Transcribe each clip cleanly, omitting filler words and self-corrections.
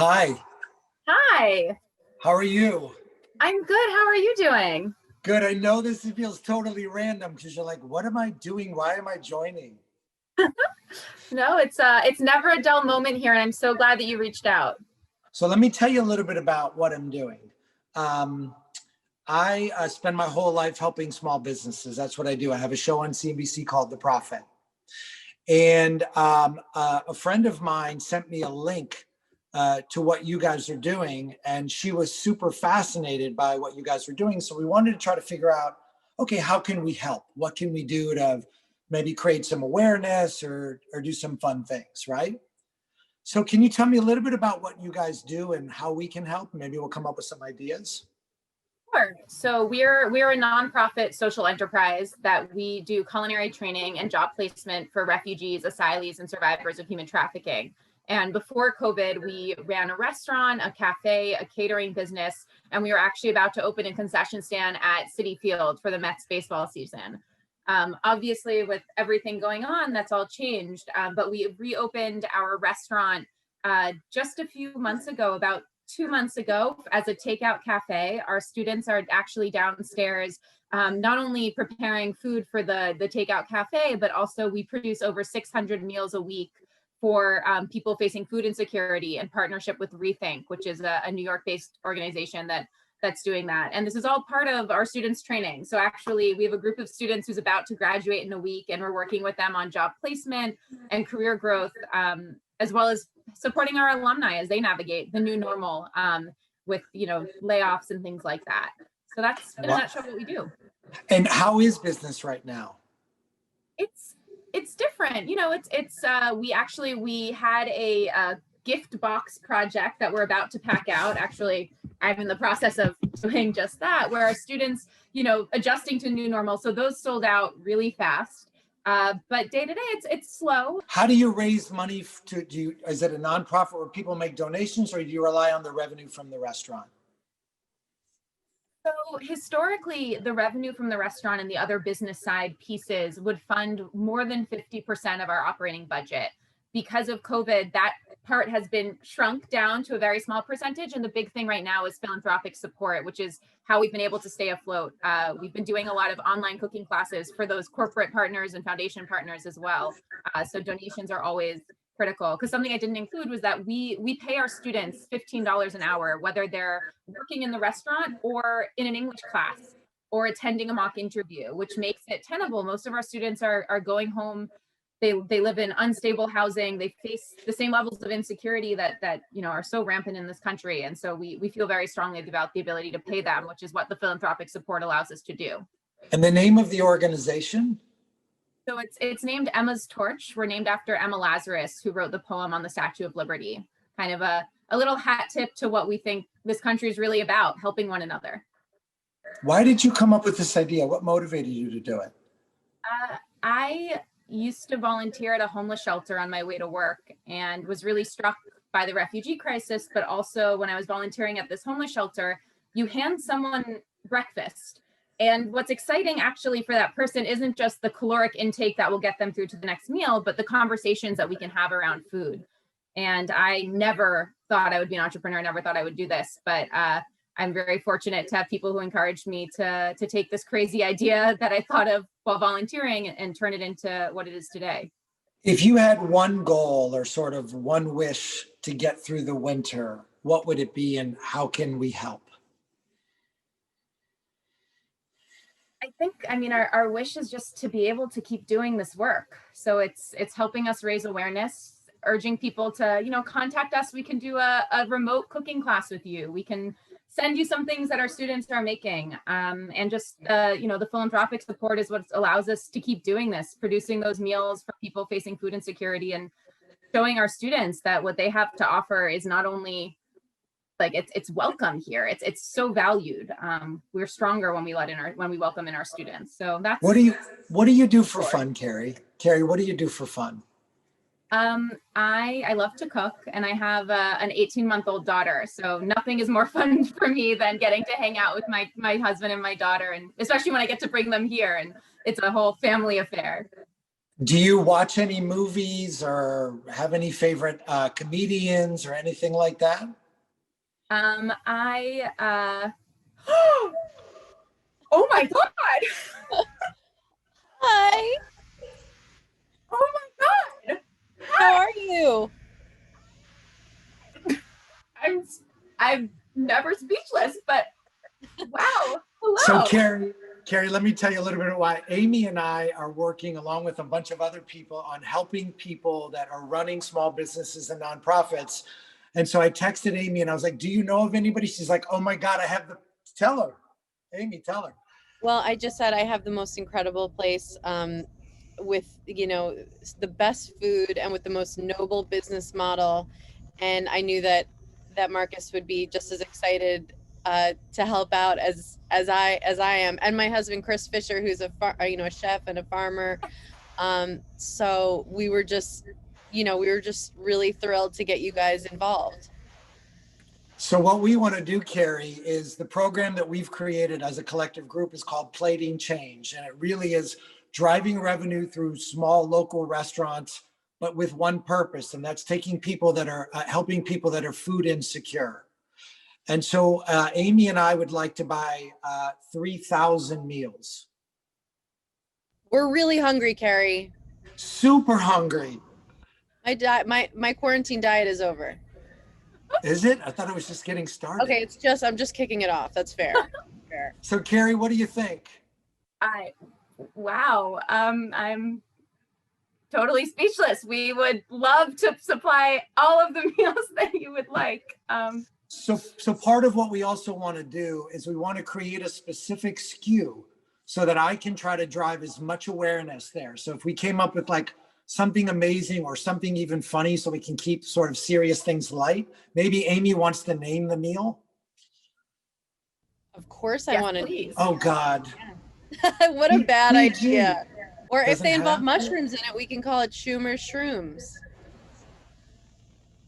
Hi, Hi, how are you? I'm good. How are you doing? Good. I know this feels totally random because you're like, what am I doing? Why am I joining? No, it's never a dull moment here, and I'm so glad that you reached out. So let me tell you a little bit about what I'm doing. Um, I spend my whole life helping small businesses. That's what I do. I have a show on CNBC called The Profit. And a friend of mine sent me a link to what you guys are doing. And she was super fascinated by what you guys were doing. So we wanted to try to figure out, okay, how can we help? What can we do to maybe create some awareness or do some fun things, right? So can you tell me a little bit about what you guys do and how we can help? Maybe we'll come up with some ideas. Sure. So we're a nonprofit social enterprise that we do culinary training and job placement for refugees, asylees, and survivors of human trafficking. And before COVID, we ran a restaurant, a cafe, a catering business, and we were actually about to open a concession stand at Citi Field for the Mets baseball season. Obviously, with everything going on, that's all changed. But we reopened our restaurant just a few months ago, about 2 months ago, as a takeout cafe. Our students are actually downstairs, not only preparing food for the takeout cafe, but also we produce over 600 meals a week for people facing food insecurity in partnership with Rethink, which is a New York-based organization that's doing that. And this is all part of our students' training. So actually, we have a group of students who's about to graduate in a week, and we're working with them on job placement and career growth, as well as supporting our alumni as they navigate the new normal, with layoffs and things like that. So that's in a Wow. nutshell what we do. And how is business right now? It's it's different. We had a gift box project that we're about to pack out. Actually, I'm in the process of doing just that, where our students, adjusting to new normal. So those sold out really fast. But day to day, it's slow. How do you raise money is it a nonprofit where people make donations or do you rely on the revenue from the restaurant? So historically, the revenue from the restaurant and the other business side pieces would fund more than 50% of our operating budget. Because of COVID, that part has been shrunk down to a very small percentage. And the big thing right now is philanthropic support, which is how we've been able to stay afloat. We've been doing a lot of online cooking classes for those corporate partners and foundation partners as well. So donations are always critical, because something I didn't include was that we pay our students $15 an hour, whether they're working in the restaurant or in an English class or attending a mock interview, which makes it tenable. Most of our students are going home. They live in unstable housing. They face the same levels of insecurity that are so rampant in this country. And so we feel very strongly about the ability to pay them, which is what the philanthropic support allows us to do. And the name of the organization? So it's named Emma's Torch. We're named after Emma Lazarus, who wrote the poem on the Statue of Liberty. Kind of a little hat tip to what we think this country is really about, helping one another. Why did you come up with this idea? What motivated you to do it? I used to volunteer at a homeless shelter on my way to work and was really struck by the refugee crisis. But also, when I was volunteering at this homeless shelter, you hand someone breakfast. And what's exciting actually for that person isn't just the caloric intake that will get them through to the next meal, but the conversations that we can have around food. And I never thought I would be an entrepreneur, never thought I would do this, but I'm very fortunate to have people who encouraged me to take this crazy idea that I thought of while volunteering and turn it into what it is today. If you had one goal or sort of one wish to get through the winter, what would it be and how can we help? Our wish is just to be able to keep doing this work. So it's helping us raise awareness, urging people to, contact us. We can do a remote cooking class with you. We can send you some things that our students are making. And just, the philanthropic support is what allows us to keep doing this, producing those meals for people facing food insecurity and showing our students that what they have to offer is not only like it's welcome here. It's so valued. We're stronger when we welcome in our students. So that's what do you do for fun, Carrie? Carrie, what do you do for fun? I love to cook, and I have an 18-month-old daughter. So nothing is more fun for me than getting to hang out with my husband and my daughter, and especially when I get to bring them here, and it's a whole family affair. Do you watch any movies or have any favorite comedians or anything like that? I oh my God. Hi, Oh my God. how are you? I'm I'm never speechless, but wow. So Hello. Carrie, let me tell you a little bit about why Amy and I are working along with a bunch of other people on helping people that are running small businesses and nonprofits. And so I texted Amy and I was like, do you know of anybody? She's like, oh my God, I have the, tell her, Amy, tell her. Well, I just said I have the most incredible place with, the best food and with the most noble business model. And I knew that Marcus would be just as excited to help out as I am. And my husband, Chris Fisher, who's a chef and a farmer. So we were just really thrilled to get you guys involved. So what we want to do, Carrie, is the program that we've created as a collective group is called Plating Change. And it really is driving revenue through small local restaurants, but with one purpose, and that's taking people that are helping people that are food insecure. And so Amy and I would like to buy 3,000 meals. We're really hungry, Carrie. Super hungry. My quarantine diet is over. Is it? I thought it was just getting started. Okay, I'm just kicking it off. That's fair. Fair. So Carrie, what do you think? I wow. I'm totally speechless. We would love to supply all of the meals that you would like. So part of what we also want to do is we want to create a specific SKU so that I can try to drive as much awareness there. So if we came up with like something amazing or something even funny so we can keep sort of serious things light, maybe Amy wants to name the meal. Of course I Yes, want to. please. Oh God. What a bad PG. idea. Or if Doesn't they involve have- mushrooms in it, we can call it Schumer Shrooms.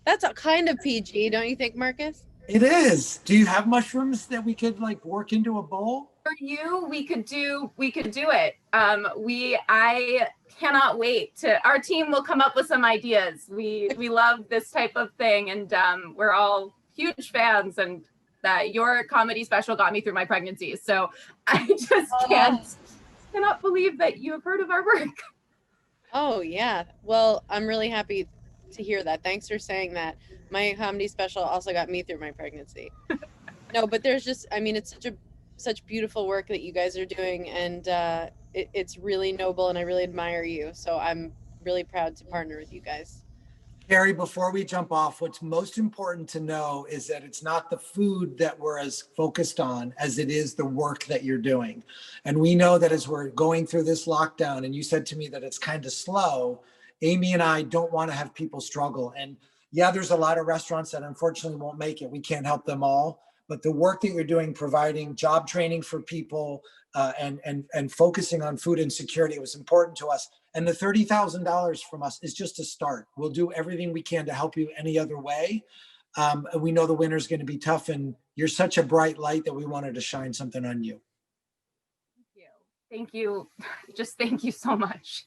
That's a kind of PG, don't you think, Marcus? It is. Do you have mushrooms that we could like work into a bowl? For you, we could do it. I cannot wait to, our team will come up with some ideas. We love this type of thing, and we're all huge fans, and your comedy special got me through my pregnancy. So I just cannot believe that you have heard of our work. Oh, yeah. Well, I'm really happy to hear that. Thanks for saying that. My comedy special also got me through my pregnancy. No, but it's such beautiful work that you guys are doing, and it's really noble, and I really admire you. So I'm really proud to partner with you guys. Carrie, before we jump off, what's most important to know is that it's not the food that we're as focused on as it is the work that you're doing. And we know that as we're going through this lockdown, and you said to me that it's kind of slow, Amy and I don't want to have people struggle. And yeah, there's a lot of restaurants that unfortunately won't make it. We can't help them all. But the work that you're doing, providing job training for people and focusing on food insecurity was important to us. And the $30,000 from us is just a start. We'll do everything we can to help you any other way. And we know the winter's going to be tough, and you're such a bright light that we wanted to shine something on you. Thank you. Just thank you so much.